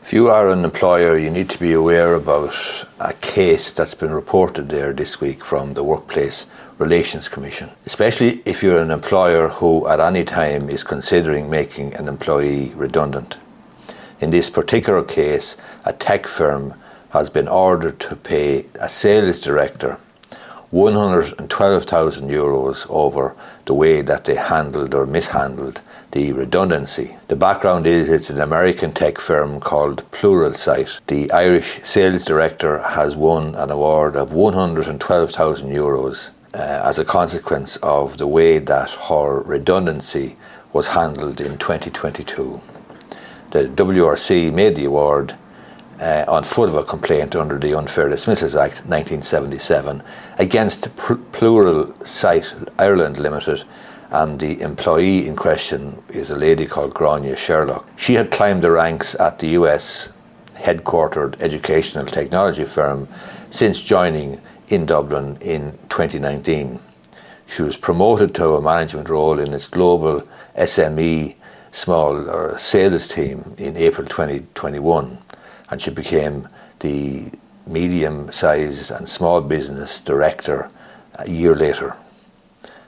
If you are an employer, you need to be aware about a case that's been reported there this week from the Workplace Relations Commission, especially if you're an employer who at any time is considering making an employee redundant. In this particular case, a tech firm has been ordered to pay a sales director €112,000 over the way that they handled or mishandled the redundancy. The background is it's an American tech firm called Pluralsight. The Irish sales director has won an award of €112,000 as a consequence of the way that her redundancy was handled in 2022. The WRC made the award on foot of a complaint under the Unfair Dismissals Act 1977 against Pluralsight Ireland Limited, and the employee in question is a lady called Grania Sherlock. She had climbed the ranks at the US headquartered educational technology firm since joining in Dublin in 2019. She was promoted to a management role in its global SME small or sales team in April 2021, and she became the medium-sized and small business director a year later.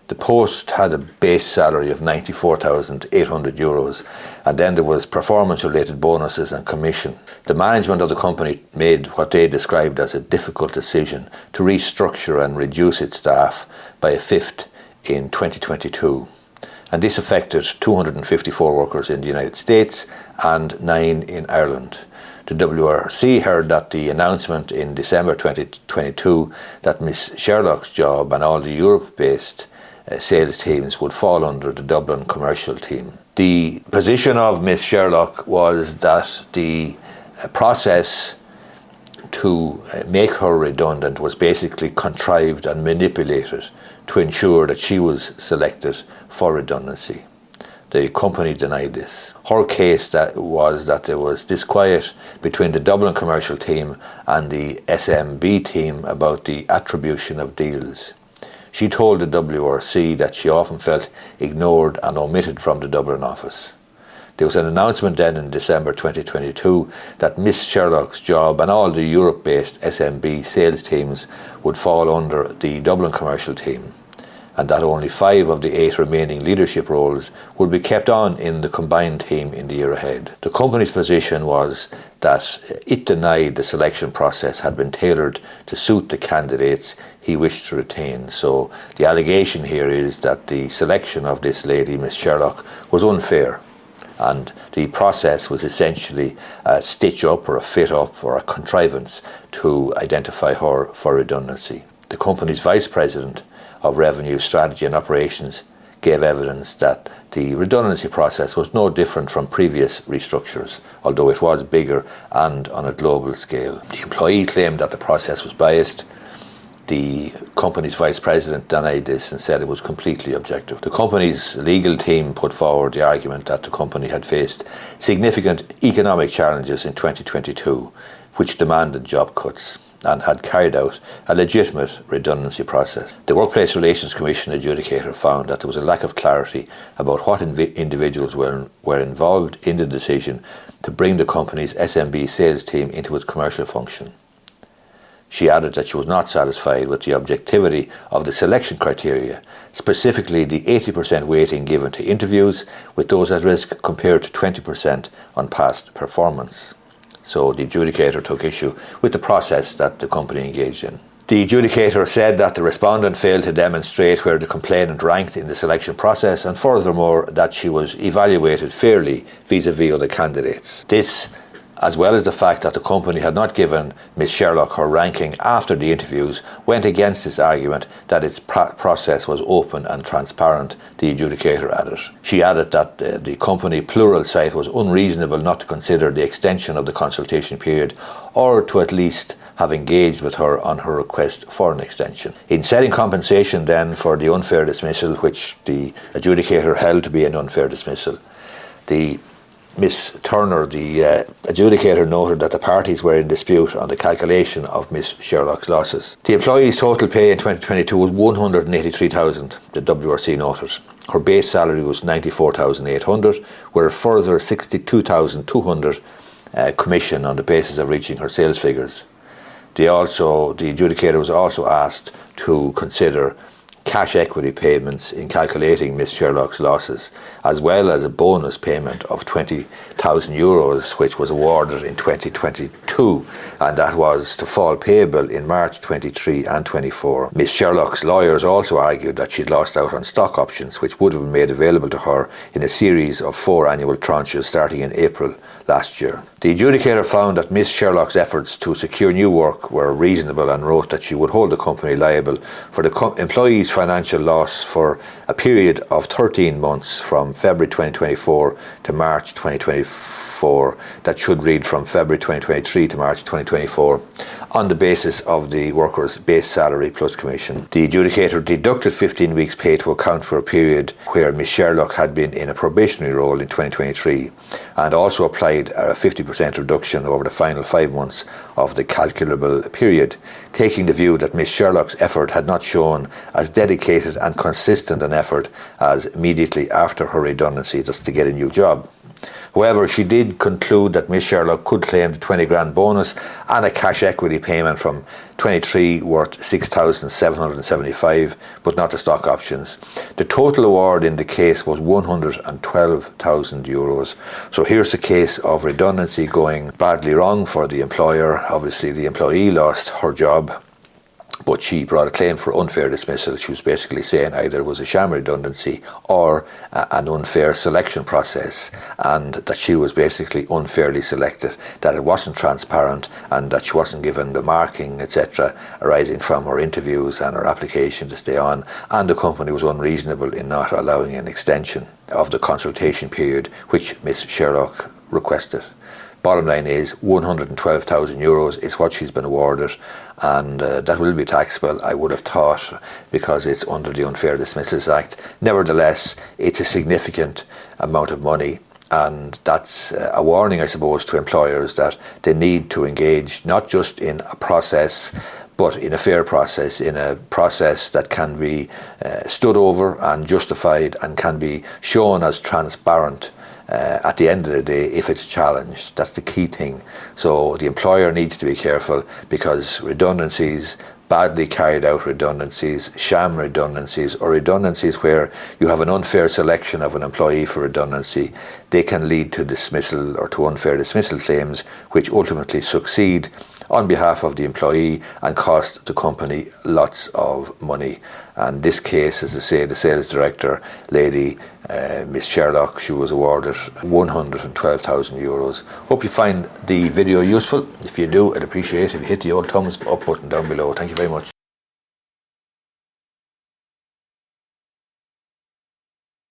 The post had a base salary of €94,800, and then there was performance-related bonuses and commission. The management of the company made what they described as a difficult decision to restructure and reduce its staff by a fifth in 2022. And this affected 254 workers in the United States and 9 in Ireland. The WRC heard that the announcement in December 2022 that Ms. Sherlock's job and all the Europe-based sales teams would fall under the Dublin commercial team. The position of Ms. Sherlock was that the process to make her redundant was basically contrived and manipulated to ensure that she was selected for redundancy. The company denied this. Her case was that there was disquiet between the Dublin commercial team and the SMB team about the attribution of deals. She told the WRC that she often felt ignored and omitted from the Dublin office. There was an announcement then in December 2022 that Miss Sherlock's job and all the Europe-based SMB sales teams would fall under the Dublin commercial team, and that only 5 of the 8 remaining leadership roles would be kept on in the combined team in the year ahead. The company's position was that it denied the selection process had been tailored to suit the candidates he wished to retain. So the allegation here is that the selection of this lady, Miss Sherlock, was unfair, and the process was essentially a stitch up or a fit up or a contrivance to identify her for redundancy. The company's vice president of Revenue, Strategy and Operations gave evidence that the redundancy process was no different from previous restructures, although it was bigger and on a global scale. The employee claimed that the process was biased. The company's vice president denied this and said it was completely objective. The company's legal team put forward the argument that the company had faced significant economic challenges in 2022, which demanded job cuts, and had carried out a legitimate redundancy process. The Workplace Relations Commission adjudicator found that there was a lack of clarity about what individuals were involved in the decision to bring the company's SMB sales team into its commercial function. She added that she was not satisfied with the objectivity of the selection criteria, specifically the 80% weighting given to interviews with those at risk compared to 20% on past performance. So the adjudicator took issue with the process that the company engaged in. The adjudicator said that the respondent failed to demonstrate where the complainant ranked in the selection process, and furthermore that she was evaluated fairly vis-à-vis other candidates. This, as well as the fact that the company had not given Ms. Sherlock her ranking after the interviews, went against this argument that its process was open and transparent, the adjudicator added. She added that the company Pluralsight was unreasonable not to consider the extension of the consultation period, or to at least have engaged with her on her request for an extension. In setting compensation then for the unfair dismissal, which the adjudicator held to be an unfair dismissal, Miss Turner, the adjudicator, noted that the parties were in dispute on the calculation of Miss Sherlock's losses. The employee's total pay in 2022 was $183,000, the WRC noted. Her base salary was $94,800, where a further $62,200 commission on the basis of reaching her sales figures. The adjudicator was also asked to consider cash equity payments in calculating Miss Sherlock's losses, as well as a bonus payment of €20,000, which was awarded in 2022, and that was to fall payable in March 23 and 24. Miss Sherlock's lawyers also argued that she'd lost out on stock options, which would have been made available to her in a series of 4 annual tranches starting in April last year. The adjudicator found that Miss Sherlock's efforts to secure new work were reasonable and wrote that she would hold the company liable for the employee's financial loss for a period of 13 months from February 2024 to March 2024. That should read from February 2023 to March 2024 on the basis of the worker's base salary plus commission. The adjudicator deducted 15 weeks' pay to account for a period where Miss Sherlock had been in a probationary role in 2023, and also applied a 50% reduction over the final 5 months of the calculable period, taking the view that Miss Sherlock's effort had not shown as dedicated and consistent an effort as immediately after her redundancy, just to get a new job. However, she did conclude that Miss Sherlock could claim the 20 grand bonus and a cash equity payment from 23 worth 6,775, but not the stock options. The total award in the case was €112,000. So here's a case of redundancy going badly wrong for the employer. Obviously, the employee lost her job, but she brought a claim for unfair dismissal. She was basically saying either it was a sham redundancy or an unfair selection process, and that she was basically unfairly selected, that it wasn't transparent, and that she wasn't given the marking, etc., arising from her interviews and her application to stay on, and the company was unreasonable in not allowing an extension of the consultation period which Miss Sherlock requested. Bottom line is €112,000 is what she's been awarded, and that will be taxable, I would have thought, because it's under the Unfair Dismissals Act. Nevertheless, it's a significant amount of money, and that's a warning, I suppose, to employers that they need to engage not just in a process, but in a fair process, in a process that can be stood over and justified and can be shown as transparent at the end of the day if it's challenged. That's the key thing. So the employer needs to be careful, because redundancies, badly carried out redundancies, sham redundancies, or redundancies where you have an unfair selection of an employee for redundancy, they can lead to dismissal or to unfair dismissal claims, which ultimately succeed on behalf of the employee and cost the company lots of money. And this case, as I say, the sales director lady, Miss Sherlock, she was awarded €112,000. Hope you find the video useful. If you do, I'd appreciate it if you hit the old thumbs up button down below. Thank you very much.